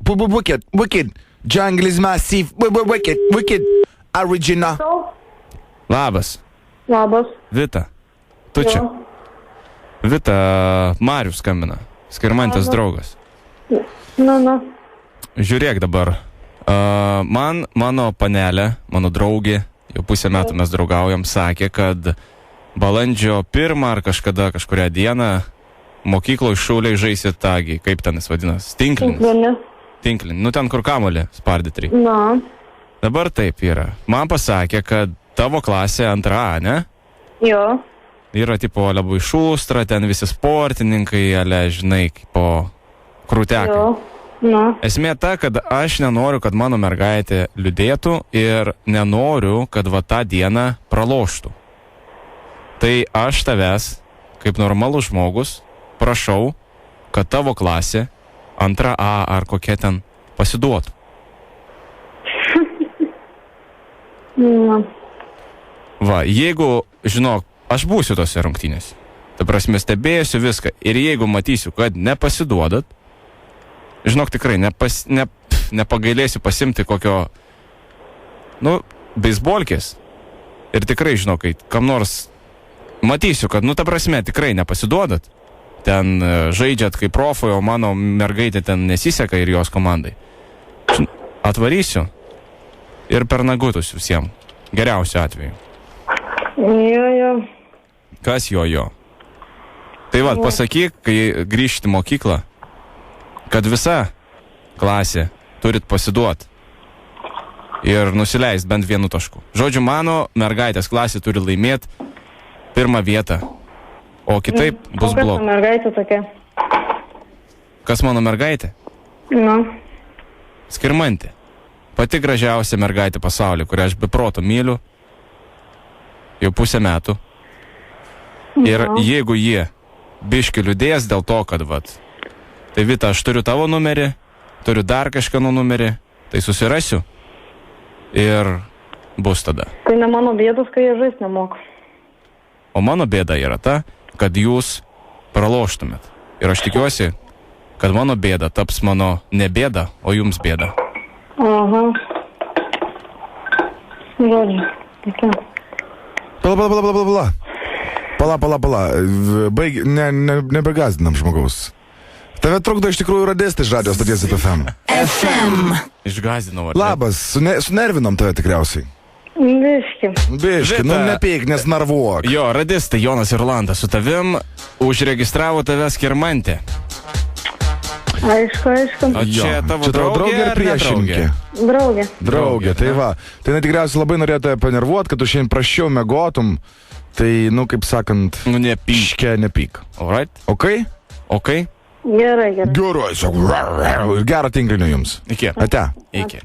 Wicked. Jungle is massive. Wicked. Original. Labas. Labas. Vita. Tu čia. Vita, Marius skambina. Skirmantės draugas. Nu. Žiūrėk dabar. Mano panelė, mano draugė, jau pusę metų mes draugaujam, sakė, kad balandžio 1 ar kažkurią dieną mokykloje šauliai žaisit tagį. Kaip ten jis vadinasi? Tinklinį. Nu ten kur kamuolį spardyti reikia. Na. Dabar taip yra. Man pasakė, kad tavo klasė 2A, ne? Jo. Yra tipo labai šustra, ten visi sportininkai, žinai, po krūtekai. Jo. Na. Esmė ta, kad aš nenoriu, kad mano mergaitė liūdėtų ir nenoriu, kad va tą dieną praloštų. Tai aš tavęs, kaip normalus žmogus, prašau, kad tavo klasė 2A ar kokia ten pasiduotų. Na. Va, jeigu, žinok, aš būsiu tose rungtynėse. Ta prasme, stebėsiu viską. Ir jeigu matysiu, kad nepasiduodat, žinok, tikrai nepagailėsiu pasimti kokio, beisbolkės. Ir tikrai, žinok, kai kam nors matysiu, kad, ta prasme, tikrai nepasiduodat. Ten žaidžiat kaip profai, o mano mergaitė ten nesiseka ir jos komandai. Atvarysiu ir per nagutus visiems. Geriausiu atveju. Jo. Kas jo? Tai va, pasakyk, kai grįžti į mokyklą, kad visa klasė turit pasiduot ir nusileist bent 1 tašku. Žodžiu, mano mergaitės klasė turi laimėti 1 vietą, o kitaip bus blogai. Kas mergaitė tokia? Kas mano mergaitė? Na. Skirmantė. Pati gražiausia mergaitė pasaulyje, kurią aš be proto myliu jau pusę metų. Ir jeigu jie biški liūdės dėl to, kad tai Vita, aš turiu tavo numerį, turiu dar kažkieno numerį, tai susirasiu ir bus tada. Tai ne mano bėdos, kai jie žais nemoka. O mano bėda yra ta, kad jūs praloštumėt. Ir aš tikiuosi, kad mano bėda taps mano ne bėda, o jums bėda. Aha. Žodžiu. Okay. Pala. Nebegazdinam žmogaus. Tave trukdo iš tikrųjų radėsti iš radijos stoties FM. Išgazdinau, ar ne? Labas, sunervinom tave tikriausiai. Biški, nepyk, nes narvuok. Jo, radistai Jonas ir Landa su tavim užregistravo tave Skirmantė. Aišku. O čia tavo draugė ir priešininkė? Draugė. Tai va. Tai tikriausiai labai norėjo tave panervuot, kad tu šiandien praščiau megotum. Tai, kaip sakant, nepyk. Alright. Ok? Gerai. Gerai, ir gero tinklinio jums. Iki. Ate. Iki.